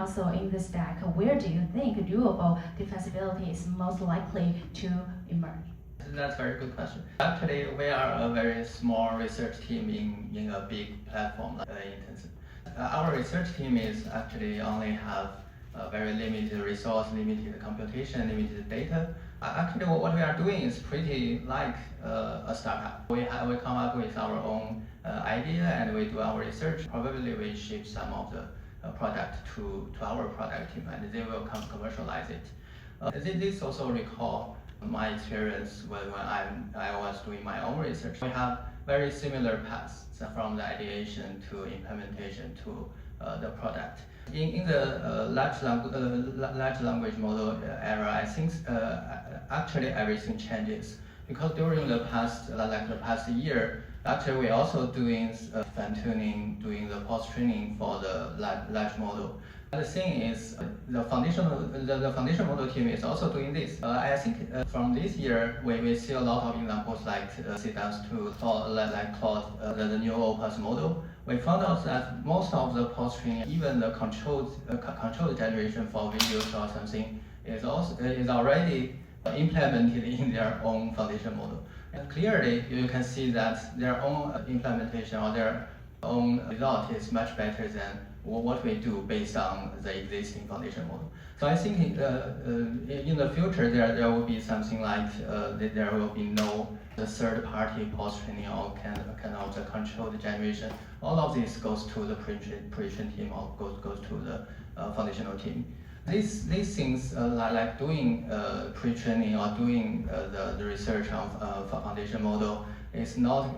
also in the stack, where do you think doable defensibility is most likely to emerge? That's a very good question. Actually, we are a very small research team in a big platform like Intensive. Our research team is actually only have a very limited resource, limited computation, limited data. Actually, what we are doing is pretty like a startup. We come up with our own idea and we do our research. Probably we ship some of the product to our product team and they will commercialize it. This also recall my experience when I was doing my own research. We have very similar paths from the ideation to implementation to the product. In the large language model era, I think actually everything changes because during the past year, actually we also doing fine tuning, doing the post training for the large model. The thing is, the foundation model team is also doing this. I think from this year, we see a lot of examples like C-2, like Claude, the new Opus model. We found out that most of the post training, even the controlled generation for videos or something, is already implemented in their own foundation model. And clearly, you can see that their own implementation or their own result is much better than what we do based on the existing foundation model. So I think in the future there will be something like there will be no third-party post-training or kind of the controlled generation. All of this goes to the pre-train team or goes to the foundational team. These things like doing pre-training or doing the research on foundation model is not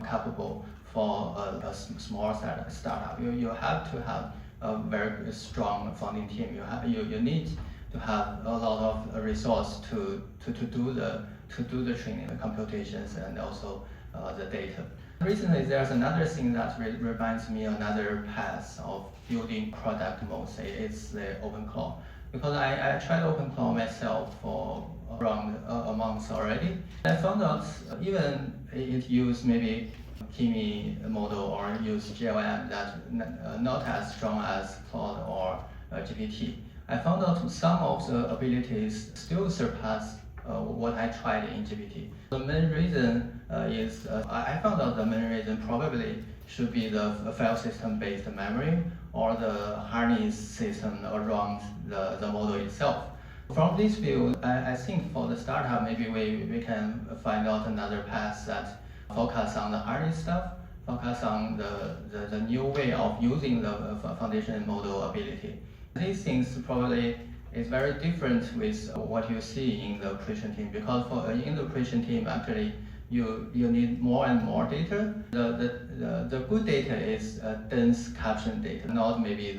capable for a small startup. You have to have a very strong founding team. You need to have a lot of resource to do the training, the computations, and also the data. Recently, there's another thing that reminds me another path of building product modes. It's the OpenClaw. Because I tried OpenClaw myself for around a month already. I found out even it used maybe Kimi model or use GLM that not as strong as Claude or GPT. I found out some of the abilities still surpass what I tried in GPT. The main reason is I found out the main reason probably should be the file system based memory or the harness system around the model itself. From this view, I think for the startup, maybe we can find out another path that focus on the harness stuff, focus on the new way of using the foundation model ability. These things probably is very different with what you see in the operation team because in the operation team actually you need more and more data. The good data is dense caption data, not maybe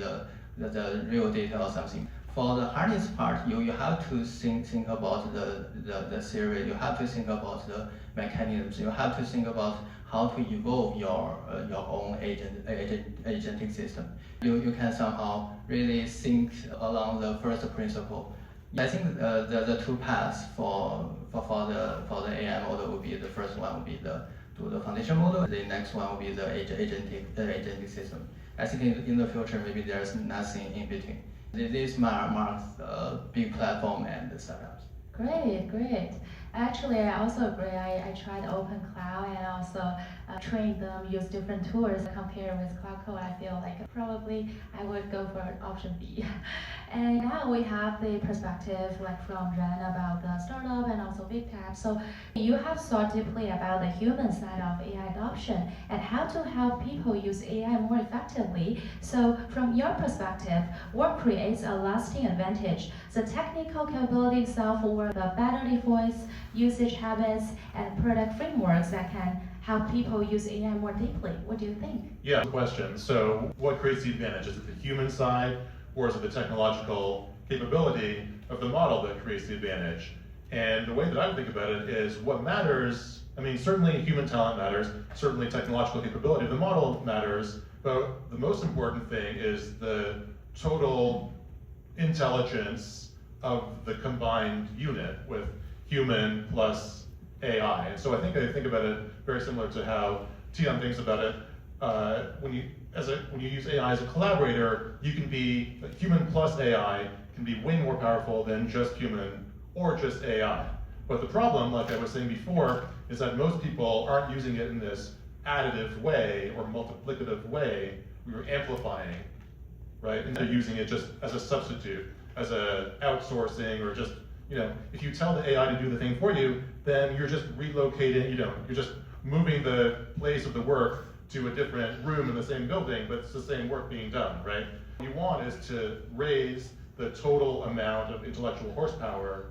the real data or something. For the harness part, you have to think about the theory, you have to think about the mechanisms, you have to think about how to evolve your own agentic system. You can somehow really think along the first principle. I think the two paths for the AI model would be the first one would be the foundation model. The next one will be the agentic system. I think in the future maybe there's nothing in between. This marks a big platform and the startups. Great. Actually, I also agree. I tried OpenCloud and also trained them, use different tools. Compared with Cloud Code, I feel like probably I would go for option B. And now we have the perspective like from Ren about the startup and also big tech. So you have thought deeply about the human side of AI adoption and how to help people use AI more effectively. So from your perspective, what creates a lasting advantage? The technical capability itself or the better voice, usage habits, and product frameworks that can help people use AI more deeply? What do you think? Yeah, good question. So what creates the advantage? Is it the human side or is it the technological capability of the model that creates the advantage? And the way that I would think about it is what matters, I mean, certainly human talent matters, certainly technological capability of the model matters, but the most important thing is the total intelligence of the combined unit with human plus AI. And so I think about it very similar to how Tian thinks about it. when you use AI as a collaborator, you can be, human plus AI can be way more powerful than just human or just AI. But the problem, like I was saying before, is that most people aren't using it in this additive way or multiplicative way. We were amplifying, right? And they're using it just as a substitute, as a outsourcing, or just, if you tell the AI to do the thing for you, then you're just relocating, you're just moving the place of the work to a different room in the same building, but it's the same work being done, right? What you want is to raise the total amount of intellectual horsepower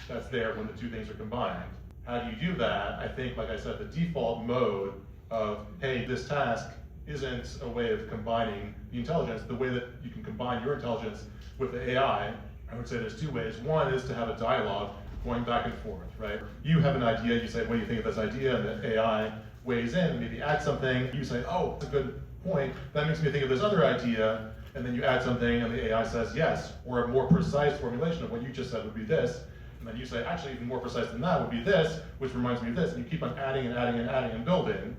that's there when the two things are combined. How do you do that? I think, like I said, the default mode of, hey, this task isn't a way of combining the intelligence. The way that you can combine your intelligence with the AI, I would say there's two ways. One is to have a dialogue going back and forth, right? You have an idea, you say, what do you think of this idea? And the AI weighs in, maybe add something. You say, oh, that's a good point. That makes me think of this other idea. And then you add something and the AI says yes, or a more precise formulation of what you just said would be this. And then you say, actually, even more precise than that would be this, which reminds me of this. And you keep on adding and adding and adding and building.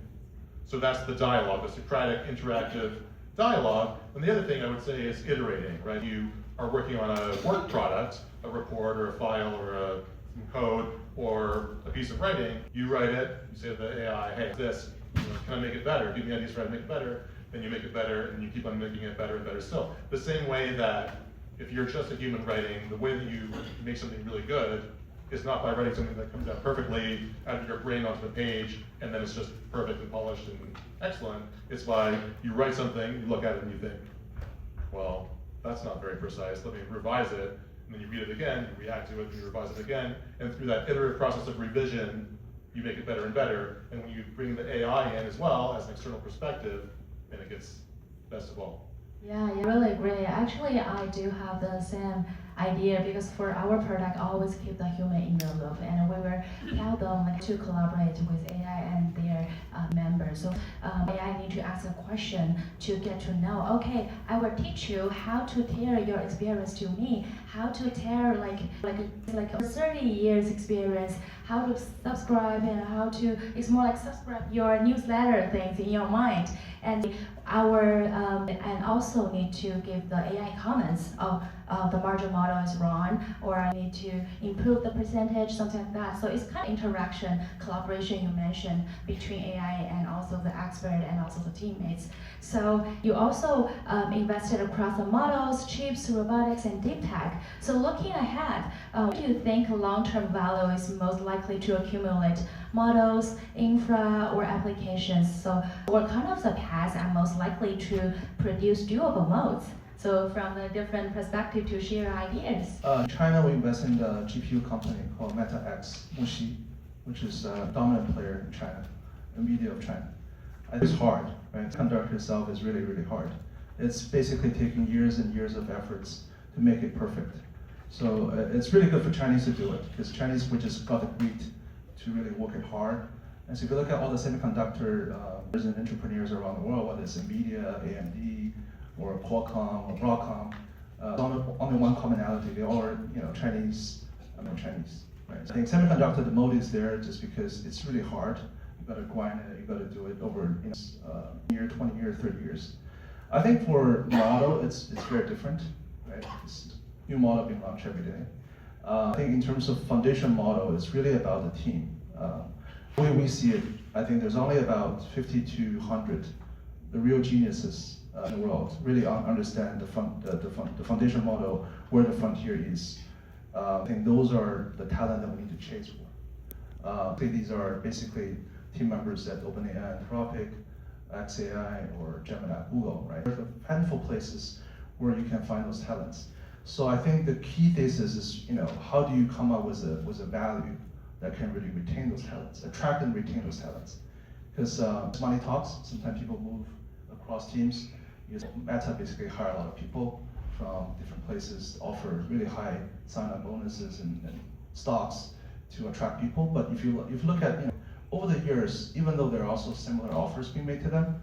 So that's the dialogue, the Socratic interactive dialogue. And the other thing I would say is iterating, right? You are working on a work product, a report or a file or some code or a piece of writing. You write it, you say to the AI, hey, this, can I make it better? Give me ideas for how to make it better. Then you make it better, and you keep on making it better and better still. The same way that if you're just a human writing, the way that you make something really good is not by writing something that comes out perfectly out of your brain onto the page, and then it's just perfect and polished and excellent. It's by you write something, you look at it, and you think, well, that's not very precise. Let me revise it. And then you read it again, you react to it, and you revise it again. And through that iterative process of revision, you make it better and better. And when you bring the AI in as well as an external perspective, then it gets best of all. Yeah, really great. Actually, I do have the same idea because for our product, I always keep the human in the loop, and we will tell them to collaborate with AI and their members. So AI need to ask a question to get to know. Okay, I will teach you how to tell your experience to me, how to tell like 30 years experience, how to subscribe and how to. It's more like subscribe your newsletter things in your mind. And and also need to give the AI comments of the margin model is wrong, or I need to improve the percentage, something like that. So it's kind of interaction, collaboration you mentioned between AI and also the expert and also the teammates. So you also invested across the models, chips, robotics, and deep tech. So looking ahead, what do you think long-term value is most likely to accumulate? Models, infra, or applications? So what kind of the paths are most likely to produce durable modes? So from the different perspective to share ideas. In China, we invest in the GPU company called MetaX, Muxi, which is a dominant player in China, NVIDIA of China. It's hard, right? Conduct itself is really, really hard. It's basically taking years and years of efforts to make it perfect. So it's really good for Chinese to do it, because Chinese, we just got the grit to really work it hard. And so if you look at all the semiconductor and entrepreneurs around the world, whether it's NVIDIA, AMD, or Qualcomm, or Broadcom, only one commonality, they all are Chinese, Chinese. Right? So I think semiconductor, the mode is there just because it's really hard. You got to grind it, you got to do it over year, 20 years, 30 years. I think for model, it's very different, right? It's new model being launched every day. I think in terms of foundation model, it's really about the team. The way we see it, I think there's only about 50 to 100, the real geniuses in the world, really understand the foundation model, where the frontier is. I think those are the talent that we need to chase for. I think these are basically team members at OpenAI, Anthropic, XAI, or Gemini, Google, right? There's a handful of places where you can find those talents. So I think the key thesis is, how do you come up with a value that can really retain those talents, attract and retain those talents? Because money talks. Sometimes people move across teams. Meta basically hire a lot of people from different places, offer really high sign-on bonuses and stocks to attract people. But if you look at over the years, even though there are also similar offers being made to them,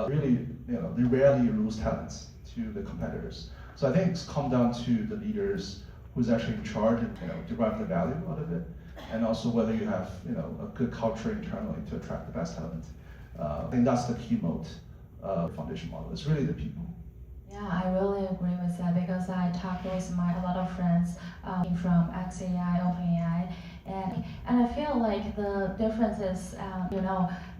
really they rarely lose talents to the competitors. So I think it's come down to the leaders who's actually in charge and derive the value out of it, and also whether you have a good culture internally to attract the best talent. I think that's the key mode foundation model. It's really the people. Yeah, I really agree with that because I talk with a lot of friends from XAI, OpenAI, and I feel like the difference is,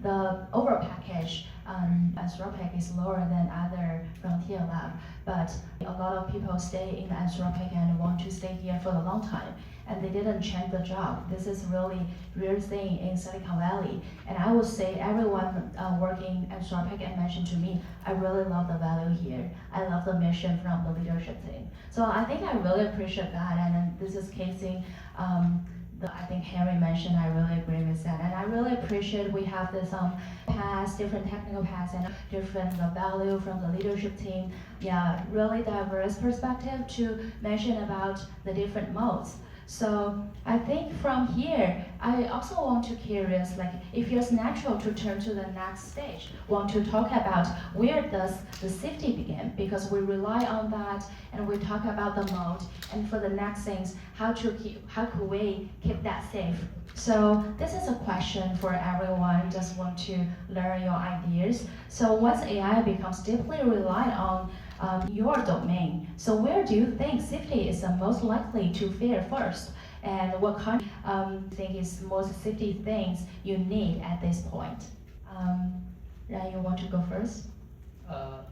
the overall package Anthropic is lower than other frontier lab, but a lot of people stay in Anthropic and want to stay here for a long time, and they didn't change the job. This is really real thing in Silicon Valley, and I would say everyone working Anthropic and mentioned to me, I really love the value here. I love the mission from the leadership team. So I think I really appreciate that, and then this is casing. I think Henry mentioned, I really agree with that. And I really appreciate we have this paths, different technical paths and different value from the leadership team. Yeah, really diverse perspective to mention about the different modes. So I think from here, I also want to curious, like if it's natural to turn to the next stage, want to talk about where does the safety begin? Because we rely on that and we talk about the mode, and for the next things, how could we keep that safe? So this is a question for everyone, just want to learn your ideas. So once AI becomes deeply reliant on your domain, so where do you think safety is the most likely to fail first? And what kind think is most safety things you need at this point? Ryan, you want to go first?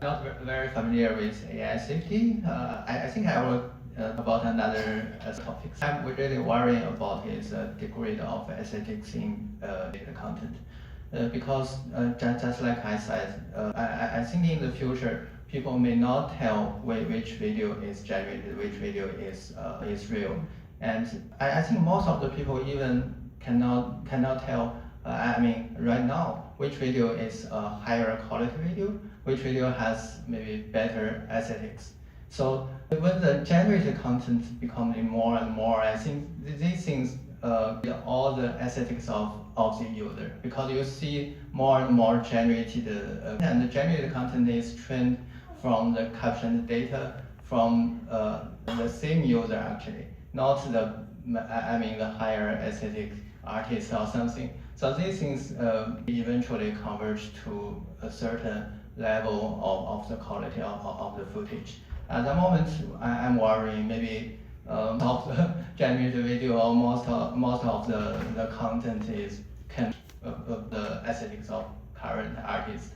Not very familiar with AI safety. I think I will about another topic. I'm really worrying about is degree of aesthetics in data content. Because just like I said, I think in the future, people may not tell which video is generated, which video is real. And I think most of the people even cannot tell, right now, which video is a higher quality video, which video has maybe better aesthetics. So when the generated content becoming more and more, I think these things all the aesthetics of the user, because you see more and more generated and the generated content is trained from the captioned data from the same user actually, not the higher aesthetic artist or something. So these things eventually converge to a certain level of the quality of the footage. At the moment, I'm worrying maybe of the generated video or most of the content is the aesthetics of current artists.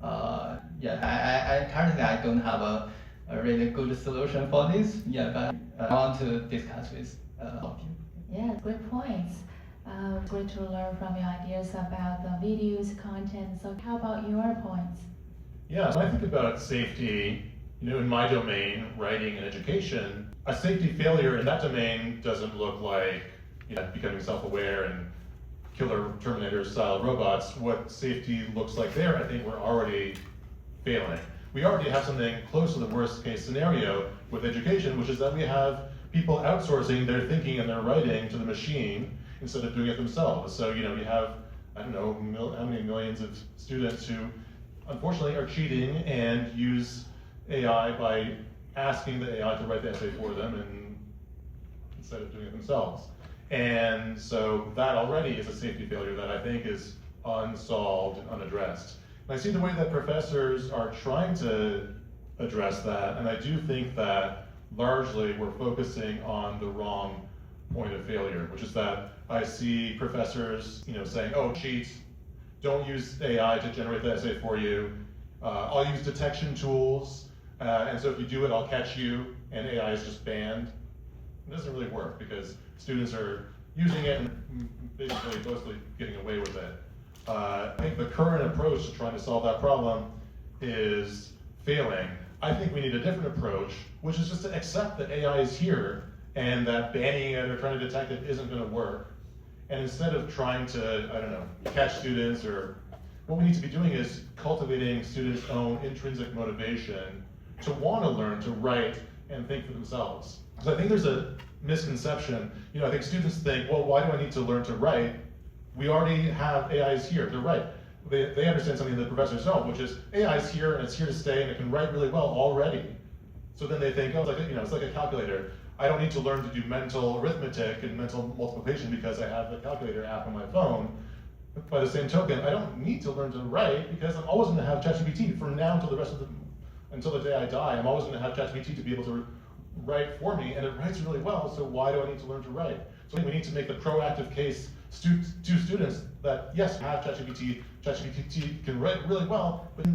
I currently I don't have a really good solution for this. But I want to discuss with all of you. Yeah, great points. Great to learn from your ideas about the videos, content. So how about your points? Yeah, so I think about safety, in my domain, writing and education, a safety failure in that domain doesn't look like becoming self-aware and killer Terminator style robots. What safety looks like there, I think we're already failing. We already have something close to the worst case scenario with education, which is that we have people outsourcing their thinking and their writing to the machine instead of doing it themselves. So you have, I don't know how many millions of students who unfortunately are cheating and use AI by asking the AI to write the essay for them and instead of doing it themselves. And so that already is a safety failure that I think is unsolved and unaddressed. And I see the way that professors are trying to address that, and I do think that largely we're focusing on the wrong point of failure, which is that I see professors saying, oh, cheat, don't use AI to generate the essay for you, I'll use detection tools, and so if you do it, I'll catch you, and AI is just banned. It doesn't really work because students are using it and basically mostly getting away with it. I think the current approach to trying to solve that problem is failing. I think we need a different approach, which is just to accept that AI is here and that banning it or trying to detect it isn't going to work. And instead of trying to, catch students, or what we need to be doing is cultivating students' own intrinsic motivation to want to learn, to write, and think for themselves. So I think there's a misconception. I think students think, well, why do I need to learn to write? We already have AIs here to write. They understand something that professors don't, which is AI is here and it's here to stay and it can write really well already. So then they think, oh, it's like a calculator. I don't need to learn to do mental arithmetic and mental multiplication because I have the calculator app on my phone. By the same token, I don't need to learn to write because I'm always going to have ChatGPT from now until until the day I die. I'm always going to have ChatGPT to be able to write for me, and it writes really well. So why do I need to learn to write? So we need to make the proactive case to students that yes, have ChatGPT. ChatGPT can write really well, but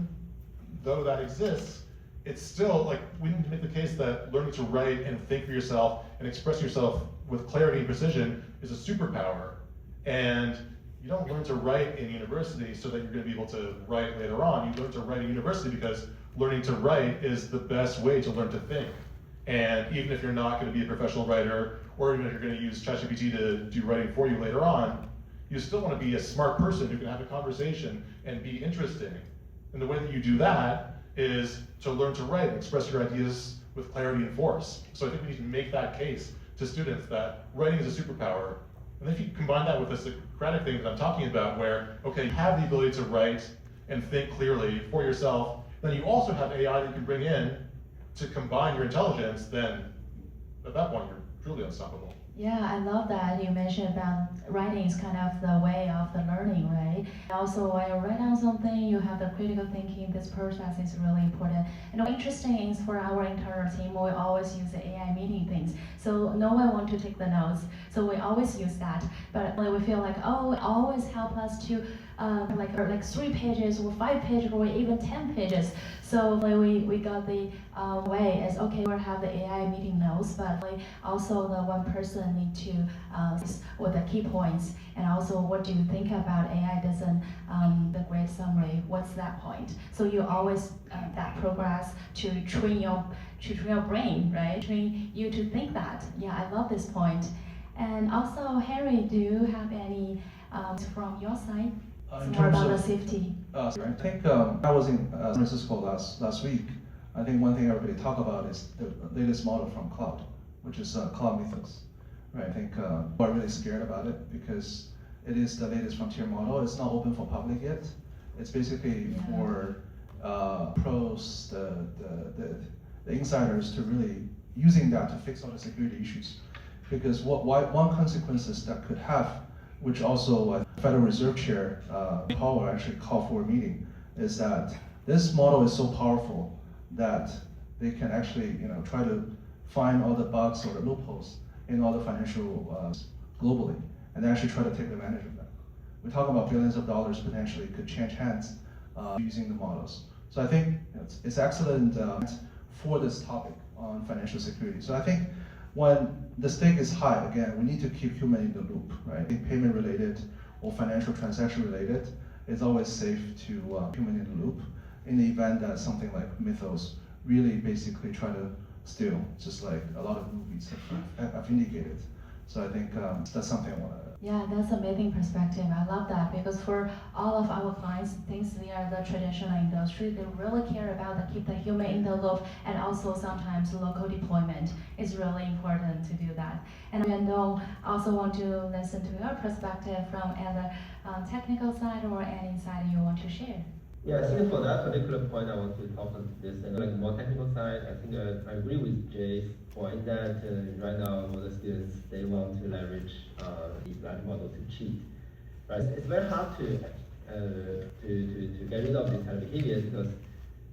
though that exists, it's still like we need to make the case that learning to write and think for yourself and express yourself with clarity and precision is a superpower. And you don't learn to write in university so that you're going to be able to write later on. You learn to write in university because learning to write is the best way to learn to think. And even if you're not going to be a professional writer, or even if you're going to use ChatGPT to do writing for you later on, you still want to be a smart person who can have a conversation and be interesting. And the way that you do that is to learn to write and express your ideas with clarity and force. So I think we need to make that case to students that writing is a superpower. And if you combine that with the Socratic thing that I'm talking about, where, okay, you have the ability to write and think clearly for yourself, then you also have AI that you can bring in to combine your intelligence, then at that point, you're truly unstoppable. Yeah, I love that you mentioned about writing is kind of the way of the learning, right? Also, when you write down something, you have the critical thinking. This process is really important. And what's interesting is for our internal team, we always use the AI meeting things. So no one wants to take the notes. So we always use that. But we feel like, oh, it always help us to like 3 pages or 5 pages or even 10 pages. So we got the way is okay, we'll have the AI meeting notes, but also the one person need to with the key points, and also what do you think about AI doesn't the great summary, what's that point? So you always that progress to train your brain, right? Train you to think that. Yeah, I love this point. And also, Harry, do you have any from your side? In More terms about the of safety. I think I was in San Francisco last week. I think one thing everybody talk about is the latest model from Cloud, which is Cloud Mythos. Right? I think people are really scared about it because it is the latest frontier model. It's not open for public yet. It's basically for pros, the insiders to really using that to fix all the security issues. Because one consequences that could have, which also Federal Reserve Chair Powell actually called for a meeting, is that this model is so powerful that they can actually try to find all the bugs or the loopholes in all the financial globally, and actually try to take advantage of that. We're talking about billions of dollars potentially could change hands using the models. So I think it's excellent for this topic on financial security. So I think when the stake is high, again, we need to keep human in the loop, right? Payment related or financial transaction related, it's always safe to human in the loop in the event that something like Mythos really basically try to steal, just like a lot of movies have indicated. So I think that's something I want to. Yeah, that's amazing perspective. I love that because for all of our clients, things they are the traditional industry, they really care about the keep the human in the loop, and also sometimes local deployment is really important to do that. And I know also want to listen to your perspective from either technical side or any side you want to share. Yeah, I think for that particular point, I want to talk on this like more technical side. I think I agree with Jay's point that right now all the students they want to leverage these language models to cheat. Right? It's very hard to get rid of this kind of behavior because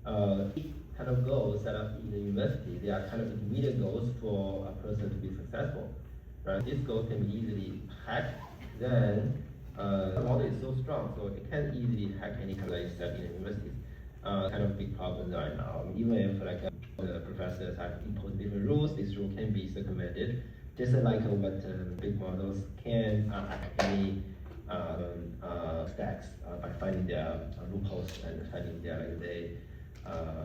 kind of goals set up in the university, they are kind of intermediate goals for a person to be successful. Right? These goals can be easily hacked. Then the model is so strong, so it can easily hack any kind of like step in the universities. Kind of big problem right now. Even if like the professors have imposed different rules, this rule can be circumvented. Just like what big models can hack any stacks by finding their loopholes and finding their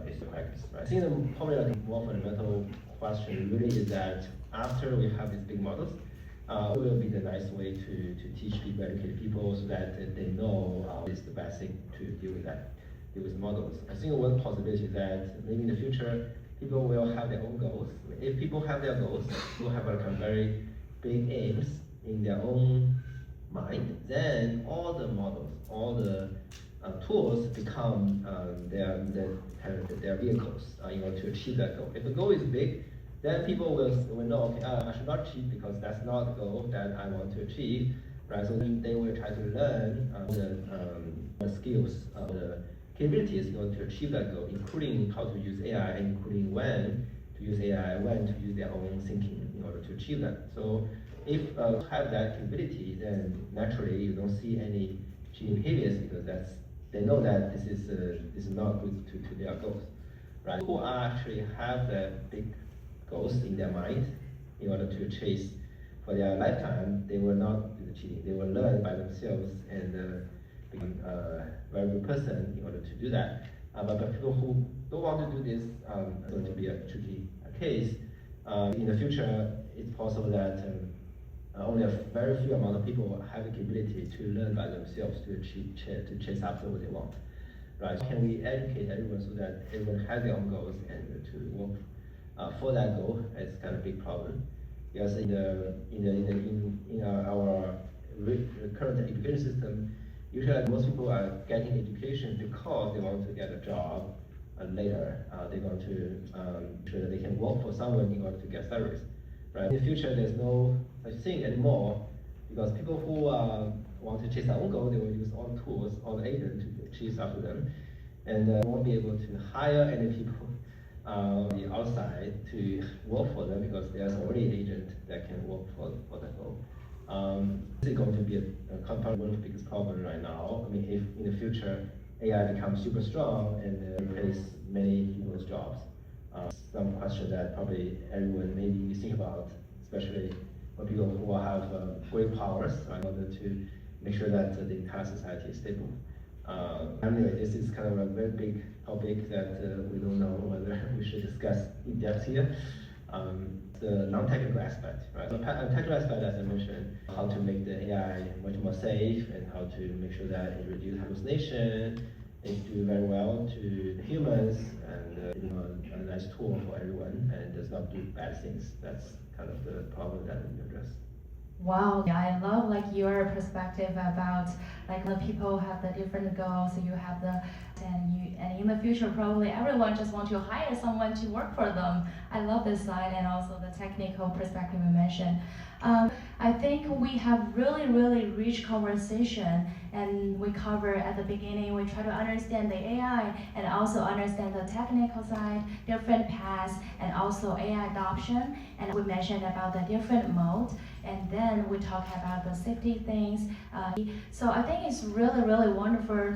it's the practice. Right? I think the probably like more fundamental question really is that after we have these big models, it will be the nice way to teach people, educate people, so that they know it's the best thing to deal with models. I think one possibility is that maybe in the future, people will have their own goals. If people have their goals, people have like a very big aims in their own mind, then all the models, all the tools become their vehicles in order to achieve that goal. If the goal is big, then people will know, okay, I should not cheat because that's not the goal that I want to achieve. right? So then they will try to learn the skills, the capabilities in order to achieve that goal, including how to use AI, including when to use AI, when to use their own thinking in order to achieve that. So if have that capability, then naturally you don't see any cheating behaviors because they know that this is not good to their goals, right? Who actually have the big goals in their mind in order to chase for their lifetime, they will not do the cheating. They will learn by themselves and become a very good person in order to do that. But people who don't want to do this are going to be a tricky case. In the future, it's possible that only a very few amount of people have the capability to learn by themselves to chase after what they want. Right? Can we educate everyone so that everyone has their own goals and to work for that goal? It's kind of a big problem. Because in our current education system, usually most people are getting education because they want to get a job later. They want to ensure that they can work for someone in order to get salaries. Right? In the future, there's no such thing anymore because people who want to chase their own goal, they will use all the tools, all the agents to chase after them, and won't be able to hire any people the outside to work for them because there's already an agent that can work for that goal. This is going to be one of the biggest problems right now. I mean, if in the future AI becomes super strong and replace many people's jobs, some question that probably everyone maybe think about, especially for people who have great powers in order to make sure that the entire society is stable. Anyway, this is kind of a very big topic that we don't know whether we should discuss in depth here. The non-technical aspect, right? The technical aspect, as I mentioned, how to make the AI much more safe and how to make sure that it reduces hallucination, it do very well to humans, and a nice tool for everyone, and does not do bad things. That's kind of the problem that we address. Wow, yeah, I love like your perspective about like the people have the different goals. You have and in the future probably everyone just want to hire someone to work for them. I love this side and also the technical perspective you mentioned. I think we have really rich conversation, and we cover at the beginning, we try to understand the AI and also understand the technical side, different paths, and also AI adoption. And we mentioned about the different modes, and then we talk about the safety things. So I think it's really wonderful